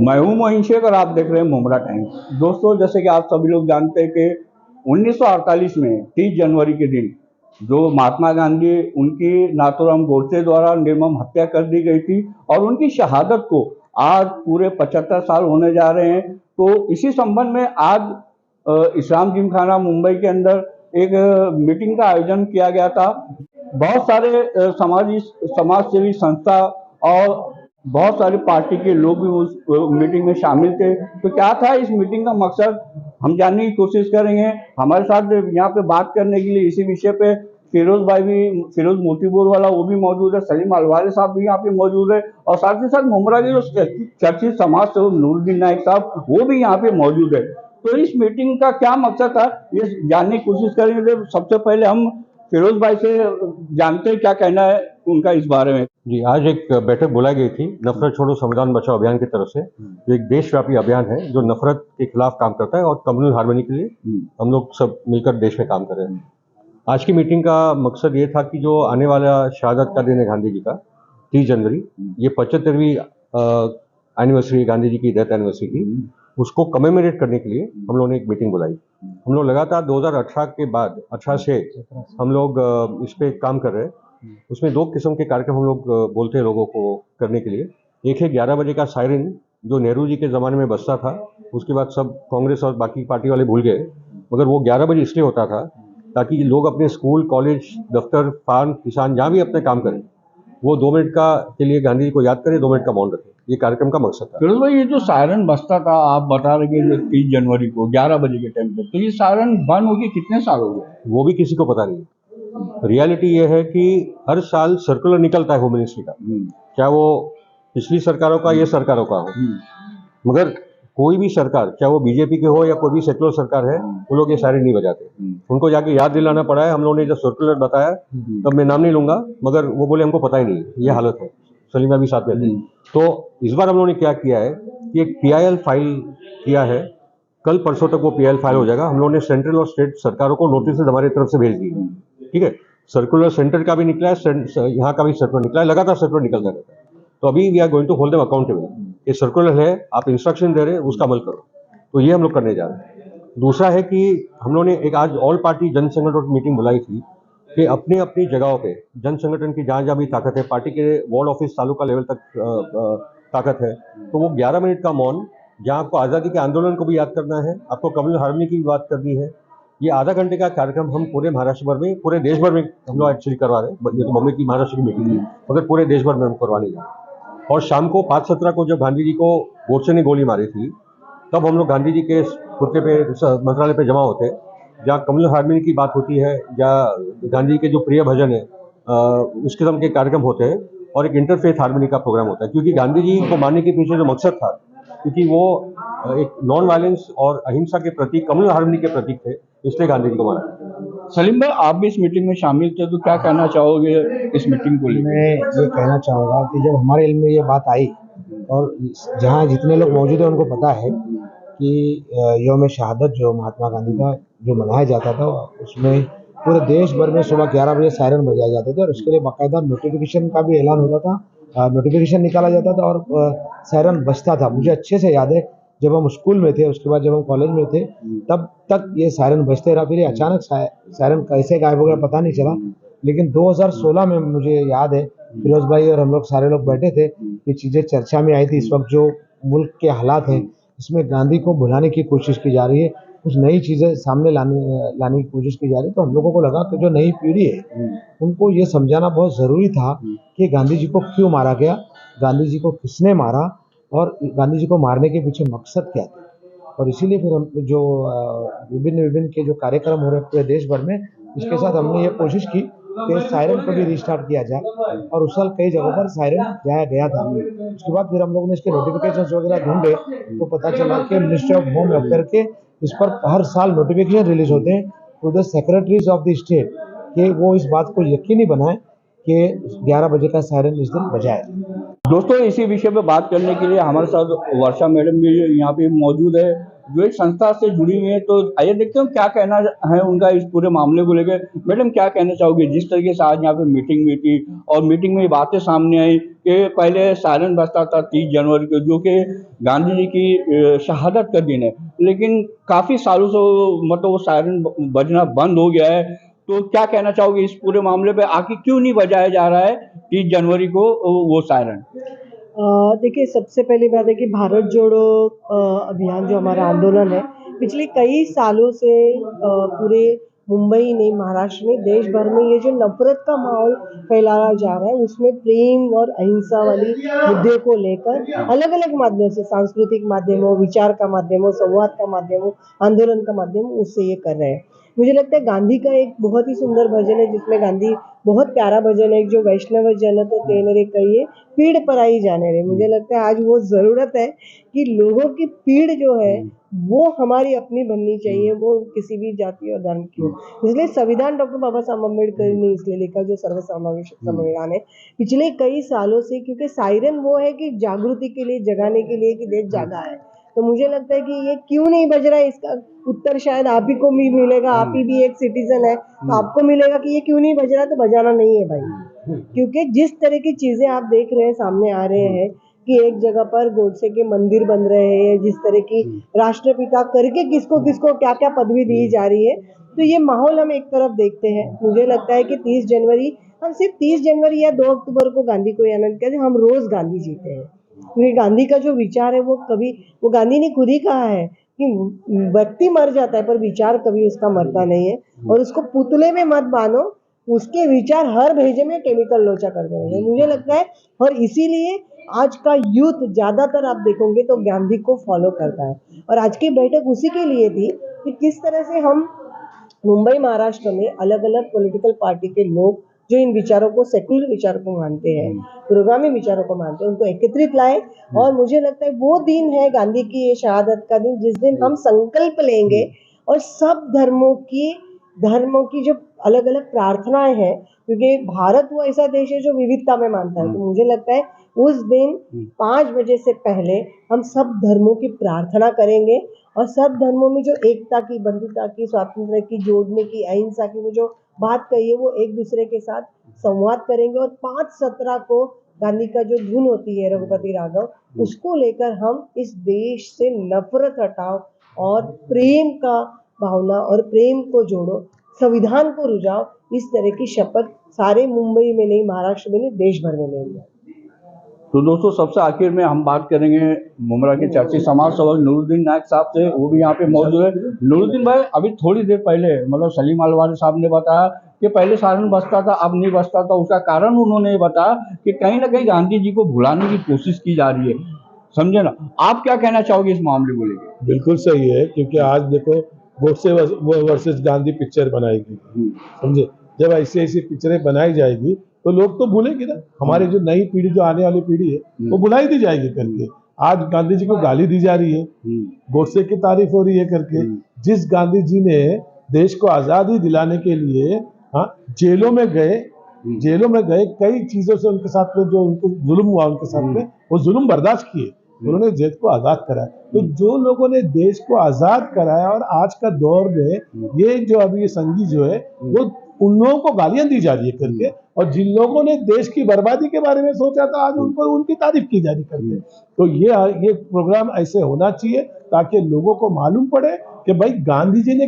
मैं हूं मोहिन शेख और आप देख रहे हैं मुमरा टाइम्स। दोस्तों, जैसे कि आप सभी लोग जानते हैं कि 1948 में 30 जनवरी के दिन जो महात्मा गांधी उनकी नाथूराम गोडसे द्वारा निर्मम हत्या कर दी गई थी और उनकी शहादत को आज पूरे 75 साल होने जा रहे हैं। तो इसी संबंध में आज इस्लाम जिमखाना मुंबई के अंदर एक मीटिंग का आयोजन किया गया था। बहुत सारे समाज सेवी संस्था और बहुत सारी पार्टी के लोग भी उस मीटिंग में शामिल थे। तो क्या था इस मीटिंग का मकसद, हम जानने की कोशिश करेंगे। हमारे साथ यहाँ पे बात करने के लिए इसी विषय पे फिरोज मोतीपुर वाला वो भी मौजूद है, सलीम अलवारी साहब भी यहाँ पे मौजूद है और साथ ही साथ मुमरा के जो चर्चित समाज सेवक नूरुद्दीन नाइक साहब वो भी यहाँ पे मौजूद है। तो इस मीटिंग का क्या मकसद था ये जानने की कोशिश करेंगे। तो सबसे पहले हम फिरोज भाई से जानते हैं क्या कहना है उनका इस बारे में। जी, आज एक बैठक बुलाई गई थी नफरत छोड़ो संविधान बचाओ अभियान की तरफ से। जो एक देशव्यापी अभियान है जो नफरत के खिलाफ काम करता है और कम्युनल हार्मनी के लिए हम लोग सब मिलकर देश में काम कर रहे हैं। आज की मीटिंग का मकसद ये था कि जो आने वाला शहादत का दिन है गांधी जी का 30 जनवरी, ये 75वीं एनिवर्सरी गांधी जी की डेथ एनिवर्सरी की, उसको कमेमोरेट करने के लिए हम लोगों ने एक मीटिंग बुलाई। हम लोग लगातार 2018 के बाद 18 से हम लोग इस पे काम कर रहे हैं। उसमें दो किस्म के कार्यक्रम हम लोग बोलते हैं लोगों को करने के लिए। एक है 11 बजे का सायरन जो नेहरू जी के ज़माने में बजता था, उसके बाद सब कांग्रेस और बाकी पार्टी वाले भूल गए, मगर वो 11 बजे इसलिए होता था ताकि लोग अपने स्कूल, कॉलेज, दफ्तर, फार्म, किसान जहाँ भी अपने काम करें वो 2 मिनट का के लिए गांधी जी को याद करें, 2 मिनट का मौन रखें। ये कार्यक्रम का मकसद था। फिरोज भाई, ये जो सायरन बजता था आप बता रहे थे 30 जनवरी को 11 बजे के टाइम पे, तो ये सायरन बंद होके कितने साल हो गए? वो भी किसी को पता नहीं। रियलिटी ये है कि हर साल सर्कुलर निकलता है होम मिनिस्ट्री का, चाहे वो पिछली सरकारों का या सरकारों का हो, मगर कोई भी सरकार, चाहे वो बीजेपी के हो या कोई भी सेकुलर सरकार है, वो लोग ये सारे नहीं बजाते। उनको जाके याद दिलाना पड़ा है। हम लोगों ने जब सर्कुलर बताया तब मैं नाम नहीं लूंगा, मगर वो बोले हमको पता ही नहीं, ये हालत है। सलीमा भी साथ में थे। तो इस बार हम लोगों ने क्या किया है कि एक PIL फाइल किया है। कल परसों तक वो PIL फाइल हो जाएगा। हम लोगों ने सेंट्रल और स्टेट सरकारों को नोटिस हमारी तरफ से भेज दी है। ठीक है, सर्कुलर सेंटर का भी निकला है, यहाँ का भी सर्कुलर निकला है, लगातार सर्कुलर निकलता रहता है। तो अभी we are going to hold them accountable. ये सर्कुलर है, आप इंस्ट्रक्शन दे रहे हैं, उसका अमल करो। तो ये हम लोग करने जा रहे हैं। दूसरा है कि हम लोगों ने एक आज ऑल पार्टी जन संगठन की मीटिंग बुलाई थी कि अपनी अपनी जगहों पे जन संगठन की जहाँ जहाँ भी ताकत है, पार्टी के वार्ड ऑफिस तालुका लेवल तक ताकत है, तो वो 11 मिनट का मौन, जहाँ आपको आज़ादी के आंदोलन को भी याद करना है, आपको कम्युनल हार्मनी की भी बात करनी है। ये आधा घंटे का कार्यक्रम हम पूरे महाराष्ट्र भर में, पूरे देश भर में हम लोग एक्चुअली करवा रहे हैं। ये तो बॉम्बे की महाराष्ट्र की मीटिंग थी, मगर पूरे देश भर में हम करवाने जा रहे हैं। और शाम को 5:17 को जब गांधी जी को गोडसे ने गोली मारी थी, तब हम लोग गांधी जी के पुतले पे मंत्रालय पे जमा होते, जहाँ कम्युनल हार्मनी की बात होती है, जहाँ गांधी जी के जो प्रिय भजन है उस किस्म के कार्यक्रम होते हैं और एक इंटरफेथ हार्मनी का प्रोग्राम होता है। क्योंकि गांधी जी को मारने के पीछे जो मकसद था, क्योंकि वो एक नॉन वायलेंस और अहिंसा के प्रतीक, कम्युनल हार्मनी के प्रतीक थे, इसलिए गांधी जी को मारा। सलीम भाई, आप भी इस मीटिंग में शामिल थे, तो क्या कहना चाहोगे इस मीटिंग को लेकर? मैं ये कहना चाहूँगा कि जब हमारे इल्म में ये बात आई और जहाँ जितने लोग मौजूद हैं उनको पता है कि यौम शहादत जो महात्मा गांधी का जो मनाया जाता था, उसमें पूरे देश भर में सुबह 11 बजे सायरन बजाए जाते थे और उसके लिए बाकायदा नोटिफिकेशन का भी ऐलान होता था, नोटिफिकेशन निकाला जाता था और सायरन बजता था। मुझे अच्छे से याद है, जब हम स्कूल में थे, उसके बाद जब हम कॉलेज में थे, तब तक ये सायरन बजते रहा। फिर अचानक सायरन कैसे गायब हो गया पता नहीं चला। लेकिन 2016 में मुझे याद है, फिरोज भाई और हम लोग सारे लोग बैठे थे, ये चीज़ें चर्चा में आई थी। इस वक्त जो मुल्क के हालात हैं, इसमें गांधी को भुलाने की कोशिश की जा रही है, कुछ नई चीज़ें सामने लाने की कोशिश की जा रही है। तो हम लोगों को लगा कि जो नई पीढ़ी है उनको ये समझाना बहुत ज़रूरी था कि गांधी जी को क्यों मारा गया, गांधी जी को किसने मारा और गांधी जी को मारने के पीछे मकसद क्या था। और इसीलिए फिर हम जो विभिन्न के जो कार्यक्रम हो रहे हैं पूरे देश भर में, इसके साथ हमने ये कोशिश की कि सायरन को भी रिस्टार्ट किया जाए और उस साल कई जगहों पर सायरन जाया गया था। उसके बाद फिर हम लोगों ने इसके नोटिफिकेशन वगैरह ढूंढे तो पता चला कि मिनिस्ट्री ऑफ होम अफेयर के इस पर हर साल नोटिफिकेशन रिलीज होते हैं to the secretaries of the state कि वो इस बात को यकीनी बनाए कि 11 बजे का सायरन इस दिन बजाए। दोस्तों, इसी विषय पे बात करने के लिए हमारे साथ वर्षा मैडम भी यहाँ पे मौजूद है, जो एक संस्था से जुड़ी हुई है। तो आइए देखते हैं क्या कहना है उनका इस पूरे मामले को लेकर। मैडम, क्या कहना चाहोगे जिस तरीके से आज यहाँ पे मीटिंग हुई थी और मीटिंग में ये बातें सामने आई कि पहले सायरन बजता था 30 जनवरी को, जो कि गांधी जी की शहादत का दिन है, लेकिन काफ़ी सालों से मतलब वो सायरन बजना बंद हो गया है। तो क्या कहना चाहोगे इस पूरे मामले पे, आखिर क्यों नहीं बजाया जा रहा है 30 जनवरी को वो सायरन? देखिए, सबसे पहली बात है कि भारत जोड़ो अभियान जो हमारा आंदोलन है, पिछले कई सालों से पूरे मुंबई नहीं, महाराष्ट्र में, देश भर में ये जो नफ़रत का माहौल फैलाया जा रहा है, उसमें प्रेम और अहिंसा वाली मुद्दे को लेकर अलग-अलग माध्यम से, सांस्कृतिक माध्यम हो, विचार का माध्यम हो, संवाद का माध्यम हो, आंदोलन का माध्यम हो, उससे ये कर रहे हैं। मुझे लगता है गांधी का एक बहुत ही सुंदर भजन है, जिसमें गांधी बहुत प्यारा भजन है, जो वैष्णव जन तो तेने रे कहिए पीड़ पराई जाने रे। मुझे लगता है आज वो ज़रूरत है कि लोगों की पीड़ जो है वो हमारी अपनी बननी चाहिए, वो किसी भी जाति और धर्म की हो। इसलिए संविधान डॉक्टर बाबा साहब अम्बेडकर ने इसलिए लिखा, जो सर्वसमावेशक संविधान है, पिछले कई सालों से, क्योंकि सायरन वो है कि जागृति के लिए, जगाने के लिए कि देश जागा है। तो मुझे लगता है कि ये क्यों नहीं बज रहा है, इसका उत्तर शायद आप ही को भी मिलेगा। आप ही भी एक सिटीजन है, तो आपको मिलेगा कि ये क्यों नहीं बज रहा है। तो बजाना नहीं है भाई, क्योंकि जिस तरह की चीजें आप देख रहे हैं, सामने आ रहे हैं कि एक जगह पर गोडसे के मंदिर बन रहे हैं, जिस तरह की राष्ट्रपिता करके किसको किसको क्या क्या पदवी दी जा रही है, तो ये माहौल हम एक तरफ देखते हैं। मुझे लगता है कि 30 जनवरी, हम सिर्फ 30 जनवरी या 2 अक्टूबर को गांधी को याद नहीं करते, हम रोज गांधी जीते हैं। क्योंकि गांधी का जो विचार है वो गांधी ने खुद ही कहा है कि व्यक्ति मर जाता है पर विचार कभी उसका मरता नहीं है, और उसको पुतले में मत बांधो, उसके विचार हर भेजे में केमिकल लोचा कर देंगे, मुझे लगता है। और इसीलिए आज का यूथ ज़्यादातर आप देखोगे तो गांधी को फॉलो करता है, और आज की बैठक उसी के लिए थी कि किस तरह से हम मुंबई महाराष्ट्र में अलग अलग पॉलिटिकल पार्टी के लोग जो इन विचारों को, सेक्युलर विचारों को मानते हैं, पुरोगामी विचारों को मानते हैं, उनको एकत्रित लाए। और मुझे लगता है वो दिन है गांधी की ये शहादत का दिन, जिस दिन हम संकल्प लेंगे और सब धर्मों की जो अलग अलग प्रार्थनाएं हैं, क्योंकि भारत वो ऐसा देश है जो विविधता में मानता है, तो मुझे लगता है उस दिन 5 बजे से पहले हम सब धर्मों की प्रार्थना करेंगे, और सब धर्मों में जो एकता की, बंधुता की, स्वातंत्र्य की, जोड़ने की, अहिंसा की वो जो बात कही है, वो एक दूसरे के साथ संवाद करेंगे। और 5/17 को गांधी का जो धुन होती है, रघुपति राघव, उसको लेकर हम इस देश से नफरत हटाओ और प्रेम का भावना और प्रेम को जोड़ो, संविधान को रुझाओ, इस तरह की शपथ सारे मुंबई में नहीं, महाराष्ट्र में नहीं, देश भर में लेंगे। तो दोस्तों, सबसे आखिर में हम बात करेंगे मुमरा के चर्चित समाज सेवक नूरुद्दीन नायक साहब से, वो भी यहाँ पे मौजूद है। नूरुद्दीन भाई, अभी थोड़ी देर पहले मतलब सलीम अलवारी साहब ने बताया कि पहले सायरन बजता था, अब नहीं बजता था। उसका कारण उन्होंने बताया कि कहीं ना कहीं गांधी जी को भुलाने की कोशिश की जा रही है, समझे ना। आप क्या कहना चाहोगे इस मामले को लेकर? बिल्कुल सही है, क्योंकि आज देखो गोडसे वर्सेस गांधी पिक्चर बनाएगी, समझे। जब ऐसी ऐसी पिक्चरें बनाई जाएगी तो लोग तो भूलेंगे ना, हमारे जो नई पीढ़ी, जो आने वाली पीढ़ी है, वो भुलाई दी जाएगी करके। आज गांधी जी को गाली दी जा रही है, गोडसे की तारीफ हो रही है करके। जिस गांधी जी ने देश को आजादी दिलाने के लिए जेलों में गए, कई चीजों से उनके साथ में जो उनको जुल्म हुआ, उनके साथ में वो जुल्म बर्दाश्त किए, उन्होंने देश को आजाद कराया। तो जो लोगों ने देश को आजाद कराया, और आज का दौर में ये जो अभी संघी जो है, वो उन लोगों को गालियां दी जा रही है करके, और जिन लोगों ने देश की बर्बादी के बारे में सोचा था, आज उनको उनकी तारीफ की जा रही करके। तो ये प्रोग्राम ऐसे होना चाहिए ताकि लोगों को मालूम पड़े कि भाई गांधी जी ने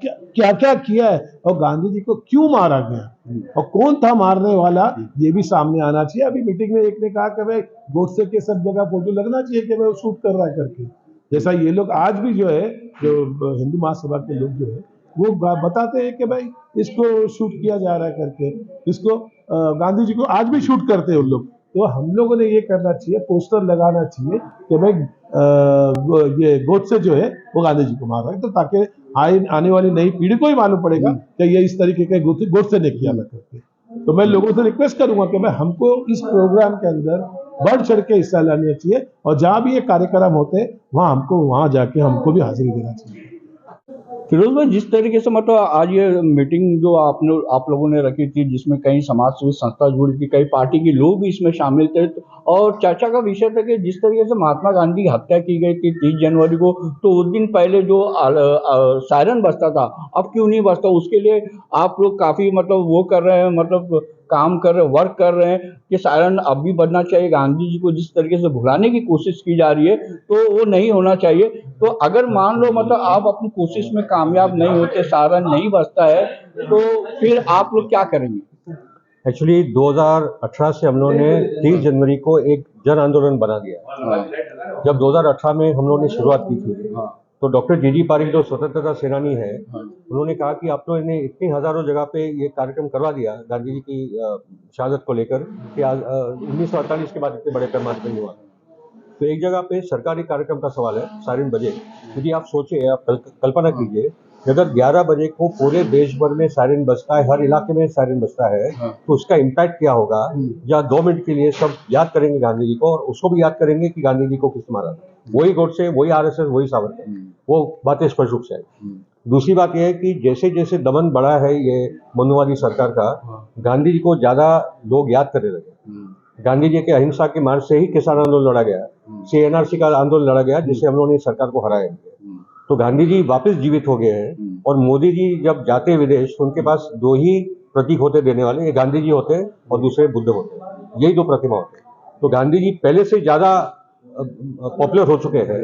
क्या क्या किया है, और गांधी जी को क्यों मारा गया, और कौन था मारने वाला, ये भी सामने आना चाहिए। अभी मीटिंग में एक ने कहा कि भाई गोडसे के सब जगह फोटो लगना चाहिए कि भाई वो शूट कर रहा है करके। जैसा ये लोग आज भी जो है, जो हिंदू महासभा के लोग जो है, वो बताते हैं कि भाई इसको शूट किया जा रहा है करके, इसको गांधी जी को आज भी शूट करते हैं उन लोग। तो हम लोगों ने ये करना चाहिए, पोस्टर लगाना चाहिए कि भाई ये गोडसे जो है वो गांधी जी को मार रहा है, तो ताकि आने वाली नई पीढ़ी को ही मालूम पड़ेगा कि ये इस तरीके के गोडसे ने किया ना करके। तो मैं लोगों से रिक्वेस्ट करूंगा कि भाई हमको इस प्रोग्राम के अंदर बढ़ चढ़ के हिस्सा लेना चाहिए, और जहाँ भी ये कार्यक्रम होते हैं वहाँ जाके हमको भी हाजिरी देना चाहिए। फिरोज भाई, जिस तरीके से मतलब आज ये मीटिंग जो आप लोगों ने रखी थी, जिसमें कई समाज सेवी संस्था जुड़ी थी, कई पार्टी के लोग भी इसमें शामिल थे, और चर्चा का विषय था कि जिस तरीके से महात्मा गांधी की हत्या की गई थी 30 जनवरी को, तो उस दिन पहले जो सायरन बजता था, अब क्यों नहीं बजता। उसके लिए आप लोग काफ़ी मतलब वो कर रहे हैं, मतलब काम कर रहे, वर्क कर रहे हैं कि सायरन अब भी बजना चाहिए। गांधी जी को जिस तरीके से भुलाने की कोशिश की जा रही है तो वो नहीं होना चाहिए। तो अगर मान लो मतलब आप अपनी कोशिश में कामयाब नहीं होते, सायरन नहीं बजता है, तो फिर आप लोग क्या करेंगे? एक्चुअली 2018 से हम लोगों ने 30 जनवरी को एक जन आंदोलन बना दिया। जब 2018 में हम लोगों ने शुरुआत की थी तो डॉक्टर जी पारिक जो स्वतंत्रता सेनानी है, उन्होंने कहा कि आप लोगों ने इतनी हजारों जगह पे ये कार्यक्रम करवा दिया गांधी जी की शहादत को लेकर कि 1948 के बाद इतने बड़े पैमाने पर नहीं हुआ। तो एक जगह पे सरकारी कार्यक्रम का सवाल है, सायरन बजे। यदि आप सोचिए, आप कल्पना कीजिए कि अगर 11 बजे को पूरे देश भर में सायरन बजता है, हर इलाके में सायरन बजता है, तो उसका इम्पैक्ट क्या होगा। या 2 मिनट के लिए सब याद करेंगे गांधी जी को, और उसको भी याद करेंगे कि गांधी जी को किसने मारा था। वही गोडसे, वही आरएसएस, वही सावरकर, वो बातें स्पष्ट रूप से आई। दूसरी बात यह है कि जैसे जैसे दमन बढ़ा है ये मनुवादी सरकार का, गांधी जी को ज्यादा लोग याद करने लगे। गांधी जी के अहिंसा के मार्ग से ही किसान आंदोलन लड़ा गया, CNRC का आंदोलन लड़ा गया, जिससे हम लोगों ने सरकार को हराया। तो गांधी जी वापस जीवित हो गए हैं। और मोदी जी जब जाते विदेश तो उनके पास 2 ही प्रतीक होते देने वाले, एक गांधी जी होते हैं और दूसरे बुद्ध होते हैं, यही 2 प्रतिमा होते हैं। तो गांधी जी पहले से ज्यादा पॉपुलर हो चुके हैं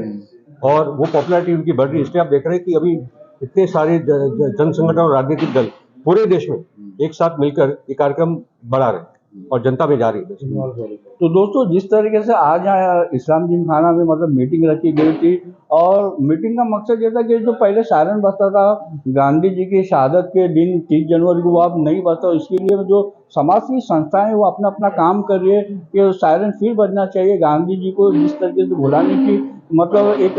और वो पॉपुलैरिटी उनकी बढ़ रही है। इसलिए आप देख रहे हैं कि अभी इतने सारे जन संगठन और राजनीतिक दल पूरे देश में एक साथ मिलकर ये कार्यक्रम बढ़ा रहे हैं और जनता में जा रही है। तो दोस्तों, जिस तरीके से आज यहाँ इस्लाम जिमखाना में मतलब मीटिंग रखी गई थी, और मीटिंग का मकसद ये था कि जो पहले सायरन बजता था गांधी जी की शहादत के दिन 30 जनवरी को, वो अब नहीं बजता। इसके लिए जो समाज की संस्थाएं वो अपना अपना काम कर रही है कि सायरन फिर बजना चाहिए। गांधी जी को जिस तरीके से भुलाने की मतलब एक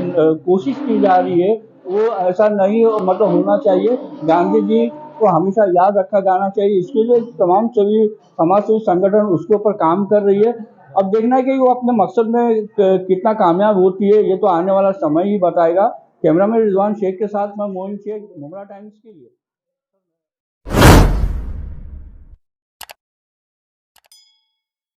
कोशिश की जा रही है, वो ऐसा नहीं मतलब होना चाहिए। गांधी जी को हमेशा याद रखा जाना चाहिए। इसके लिए तमाम सभी समाज सेवी संगठन उसके ऊपर काम कर रही है। अब देखना है कि वो अपने मकसद में कितना कामयाब होती है, ये तो आने वाला समय ही बताएगा। कैमरामैन रिजवान शेख के साथ मैं मोइन शेख, मुमरा टाइम्स के लिए।